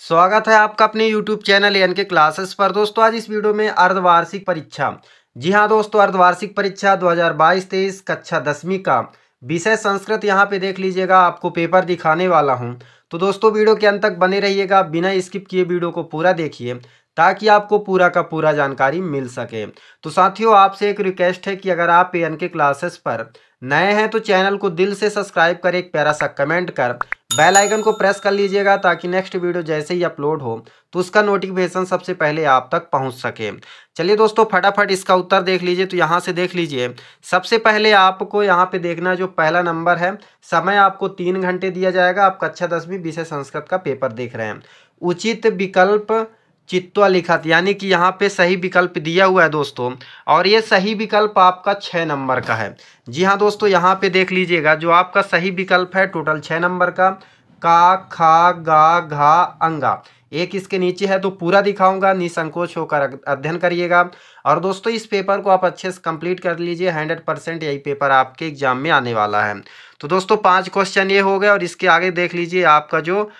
स्वागत है आपका अपने YouTube चैनल एन के क्लासेस पर। दोस्तों आज इस वीडियो में अर्धवार्षिक परीक्षा, जी हाँ दोस्तों, अर्धवार्षिक परीक्षा 2022-23 कक्षा 10वीं का विषय संस्कृत यहाँ पे देख लीजिएगा। आपको पेपर दिखाने वाला हूँ, तो दोस्तों वीडियो के अंत तक बने रहिएगा, बिना स्किप किए वीडियो को पूरा देखिए ताकि आपको पूरा का पूरा जानकारी मिल सके। तो साथियों आपसे एक रिक्वेस्ट है कि अगर आप एन के क्लासेस पर नए हैं तो चैनल को दिल से सब्सक्राइब कर एक प्यारा सा कमेंट कर बेल आइकन को प्रेस कर लीजिएगा ताकि नेक्स्ट वीडियो जैसे ही अपलोड हो तो उसका नोटिफिकेशन सबसे पहले आप तक पहुंच सके। चलिए दोस्तों फटाफट इसका उत्तर देख लीजिए। तो यहाँ से देख लीजिए, सबसे पहले आपको यहाँ पे देखना जो पहला नंबर है, समय आपको 3 घंटे दिया जाएगा। आप कक्षा 10वीं विषय संस्कृत का पेपर देख रहे हैं। उचित विकल्प चित्वा लिखत, यानी कि यहाँ पे सही विकल्प दिया हुआ है दोस्तों, और ये सही विकल्प आपका 6 नंबर का है। जी हाँ दोस्तों, यहाँ पे देख लीजिएगा जो आपका सही विकल्प है टोटल 6 नंबर का खा गा घा अंगा, एक इसके नीचे है तो पूरा दिखाऊंगा, निसंकोच होकर अध्ययन करिएगा। और दोस्तों इस पेपर को आप अच्छे से कंप्लीट कर लीजिए, 100% यही पेपर आपके एग्जाम में आने वाला है। तो दोस्तों 5 क्वेश्चन ये हो गए, और इसके आगे देख लीजिए आपका जो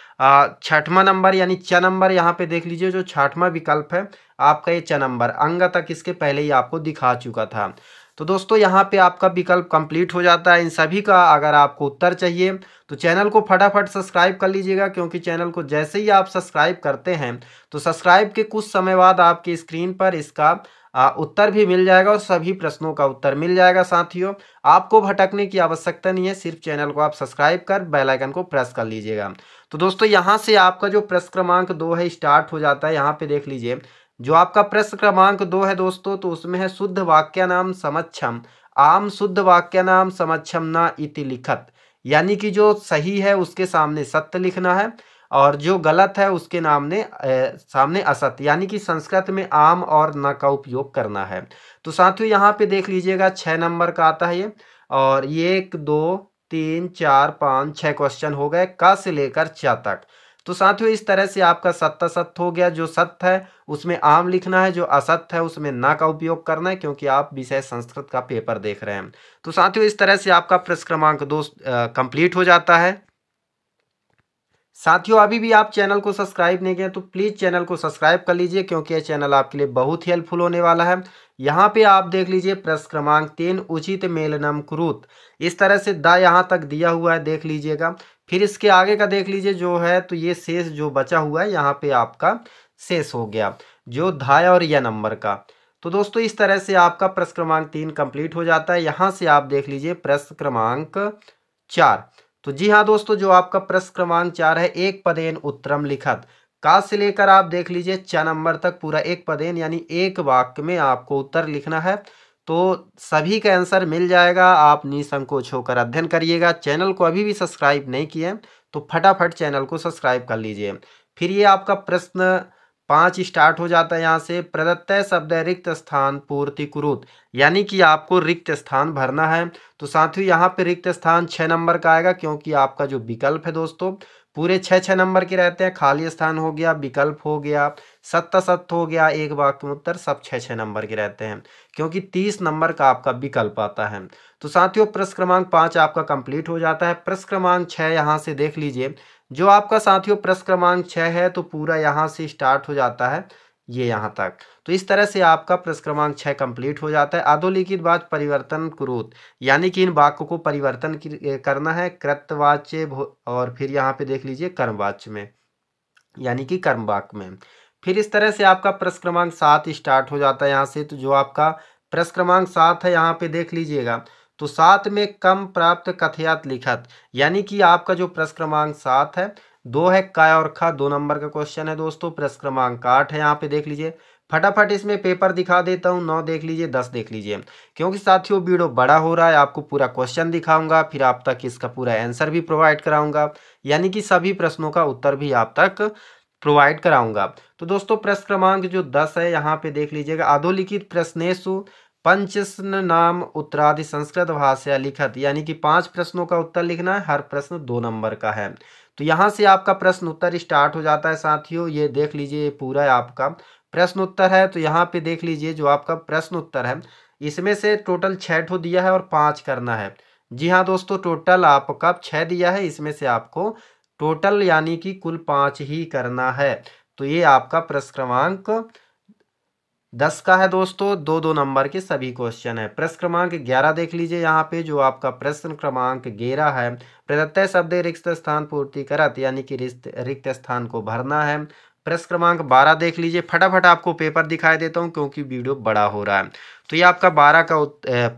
6वां नंबर यानी च नंबर, यहाँ पे देख लीजिए जो 6वां विकल्प है आपका ये च नंबर, अंग तक इसके पहले ही आपको दिखा चुका था। तो दोस्तों यहाँ पे आपका विकल्प कंप्लीट हो जाता है। इन सभी का अगर आपको उत्तर चाहिए तो चैनल को फटाफट सब्सक्राइब कर लीजिएगा, क्योंकि चैनल को जैसे ही आप सब्सक्राइब करते हैं तो सब्सक्राइब के कुछ समय बाद आपकी स्क्रीन पर इसका उत्तर भी मिल जाएगा और सभी प्रश्नों का उत्तर मिल जाएगा। साथियों आपको भटकने की आवश्यकता नहीं है, सिर्फ चैनल को आप सब्सक्राइब कर बेल आइकन को प्रेस कर लीजिएगा। तो दोस्तों यहाँ से आपका जो प्रश्न क्रमांक 2 है स्टार्ट हो जाता है। यहाँ पे देख लीजिए जो आपका प्रश्न क्रमांक 2 है दोस्तों, तो उसमें है शुद्ध वाक्य नाम समक्षम आम शुद्ध वाक्य नाम समक्षम न इति लिखत, यानी कि जो सही है उसके सामने सत्य लिखना है और जो गलत है उसके सामने असत्य, यानी कि संस्कृत में आम और न का उपयोग करना है। तो साथियों यहाँ पे देख लीजिएगा 6 नंबर का आता है ये, और ये 1 2 3 4 5 6 क्वेश्चन हो गए क से लेकर च तक। तो साथियों इस तरह से आपका सत्य सत्य हो गया। जो सत्य है उसमें आम लिखना है, जो असत्य है उसमें ना का उपयोग करना है, क्योंकि आप विषय संस्कृत का पेपर देख रहे हैं। तो साथियों इस तरह से आपका प्रश्न क्रमांक 2 कंप्लीट हो जाता है। साथियों अभी भी आप चैनल को सब्सक्राइब नहीं किए तो प्लीज़ चैनल को सब्सक्राइब कर लीजिए, क्योंकि यह चैनल आपके लिए बहुत ही हेल्पफुल होने वाला है। यहाँ पे आप देख लीजिए प्रश्न क्रमांक 3 उचित मेलनम कुरुत, इस तरह से द यहाँ तक दिया हुआ है, देख लीजिएगा। फिर इसके आगे का देख लीजिए जो है, तो ये शेष जो बचा हुआ है यहाँ पे आपका शेष हो गया जो धाय और या नंबर का। तो दोस्तों इस तरह से आपका प्रश्न क्रमांक 3 कंप्लीट हो जाता है। यहाँ से आप देख लीजिए प्रश्न क्रमांक 4। तो जी हाँ दोस्तों, जो आपका प्रश्न क्रमांक 4 है एक पदेन उत्तरम लिखत, का से लेकर आप देख लीजिए च नंबर तक पूरा एक पदेन यानी एक वाक्य में आपको उत्तर लिखना है। तो सभी का आंसर मिल जाएगा, आप निसंकोच होकर अध्ययन करिएगा। चैनल को अभी भी सब्सक्राइब नहीं किए तो फटाफट चैनल को सब्सक्राइब कर लीजिए। फिर ये आपका प्रश्न 5 स्टार्ट हो जाता है। यहाँ से प्रदत्त शब्द रिक्त स्थान पूर्ति कुरुत, यानी कि आपको रिक्त स्थान भरना है। तो साथियों यहाँ पे रिक्त स्थान 6 नंबर का आएगा, क्योंकि आपका जो विकल्प है दोस्तों पूरे 6 नंबर के रहते हैं। खाली स्थान हो गया, विकल्प हो गया, सत्य सत्य हो गया, एक वाक्य में उत्तर, सब 6 नंबर के रहते हैं, क्योंकि 30 नंबर का आपका विकल्प आता है। तो साथियों प्रश्न क्रमांक 5 आपका कंप्लीट हो जाता है। प्रश्न क्रमांक 6 यहाँ से देख लीजिए, जो आपका साथियों प्रश्न क्रमांक 6 है तो पूरा यहाँ से स्टार्ट हो जाता है ये यहाँ तक। तो इस तरह से आपका प्रश्न क्रमांक 6 कंप्लीट हो जाता है। अधोलिखित वाक्य परिवर्तन कुरुत, यानी कि इन वाक्यों को परिवर्तन करना है कृतवाच्य और फिर यहाँ पे देख लीजिए कर्मवाच्य में, यानी कि कर्म वाक्य में। फिर इस तरह से आपका प्रश्न क्रमांक 7 स्टार्ट हो जाता है यहाँ से। तो जो आपका प्रश्न क्रमांक 7 है यहाँ पे देख लीजिएगा, तो 7 में कम प्राप्त कथयात लिखत, यानी कि आपका जो प्रश्न क्रमांक 7 है 2 है काय और खा, 2 नंबर का क्वेश्चन है दोस्तों। प्रश्न क्रमांक 8 है यहाँ पे देख लीजिए, फटाफट इसमें पेपर दिखा देता हूँ। 9 देख लीजिए, 10 देख लीजिए, क्योंकि साथियों वीडियो बड़ा हो रहा है, आपको पूरा क्वेश्चन दिखाऊंगा, फिर आप तक इसका पूरा आंसर भी प्रोवाइड कराऊंगा, यानी कि सभी प्रश्नों का उत्तर भी आप तक प्रोवाइड कराऊंगा। तो दोस्तों प्रश्न क्रमांक जो 10 है यहाँ पे देख लीजिएगा, अधोलिखित प्रश्नेषु पंचस्न नाम उत्तरादि संस्कृत भाषा लिखत, यानी कि 5 प्रश्नों का उत्तर लिखना है, हर प्रश्न 2 नंबर का है। तो यहाँ से आपका प्रश्न उत्तर स्टार्ट हो जाता है। साथियों ये देख लीजिए, ये पूरा आपका प्रश्न उत्तर है। तो यहाँ पे देख लीजिए जो आपका प्रश्न उत्तर है, इसमें से टोटल 6 ठो दिया है और 5 करना है। जी हाँ दोस्तों, टोटल आपका 6 दिया है, इसमें से आपको टोटल यानी कि कुल 5 ही करना है। तो ये आपका प्रश्न क्रमांक 10 का है दोस्तों। 2-2 नंबर के सभी क्वेश्चन है। प्रश्न क्रमांक 11 देख लीजिए यहाँ पे, जो आपका प्रश्न क्रमांक 11 है, प्रदत्त शब्द रिक्त स्थान पूर्ति करत, यानी कि रिक्त स्थान को भरना है। प्रश्न क्रमांक 12 देख लीजिए। फटाफट आपको पेपर दिखाई देता हूँ क्योंकि वीडियो बड़ा हो रहा है। तो ये आपका 12 का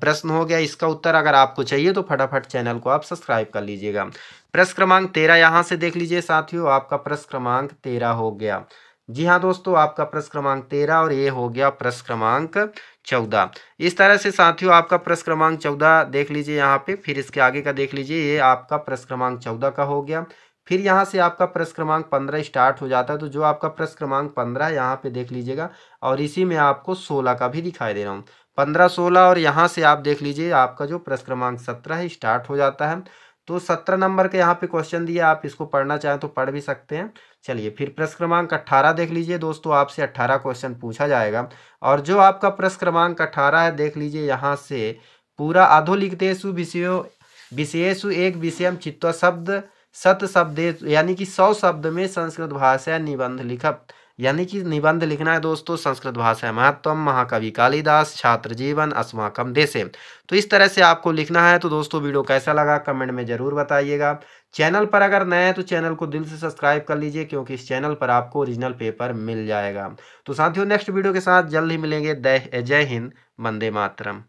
प्रश्न हो गया। इसका उत्तर अगर आपको चाहिए तो फटाफट चैनल को आप सब्सक्राइब कर लीजिएगा। प्रश्न क्रमांक 13 यहाँ से देख लीजिए साथियों, आपका प्रश्न क्रमांक 13 हो गया। जी हाँ दोस्तों, आपका प्रश्न क्रमांक 13 और ये हो गया प्रश्न क्रमांक 14। इस तरह से साथियों आपका प्रश्न क्रमांक 14 देख लीजिए यहाँ पे। फिर इसके आगे का देख लीजिए, ये आपका प्रश्न क्रमांक 14 का हो गया। फिर यहाँ से आपका प्रश्न क्रमांक 15 स्टार्ट हो जाता है। तो जो आपका प्रश्न क्रमांक 15 है यहाँ पे देख लीजिएगा, और इसी में आपको 16 का भी दिखाई दे रहा हूँ। 15, 16 और यहाँ से आप देख लीजिए आपका जो प्रश्न क्रमांक 17 है स्टार्ट हो जाता है। तो 17 नंबर के यहाँ पे क्वेश्चन दिया, आप इसको पढ़ना चाहें तो पढ़ भी सकते हैं। चलिए फिर प्रश्न क्रमांक 18 देख लीजिए दोस्तों, आपसे 18 क्वेश्चन पूछा जाएगा। और जो आपका प्रश्न क्रमांक 18 है देख लीजिए यहाँ से, पूरा अधोलिखितेषु विषयो विषयेषु एक विषयम चित्वा शब्द सत शब्दे, यानी कि 100 शब्द में संस्कृत भाषा निबंध लिखत, यानी कि निबंध लिखना है दोस्तों। संस्कृत भाषा महत्व महाकवि कालिदास छात्र जीवन अस्माकम देशे। तो इस तरह से आपको लिखना है। तो दोस्तों वीडियो कैसा लगा कमेंट में जरूर बताइएगा। चैनल पर अगर नए हैं तो चैनल को दिल से सब्सक्राइब कर लीजिए, क्योंकि इस चैनल पर आपको ओरिजिनल पेपर मिल जाएगा। तो साथियों नेक्स्ट वीडियो के साथ जल्द ही मिलेंगे। जय हिंद, वंदे मातरम।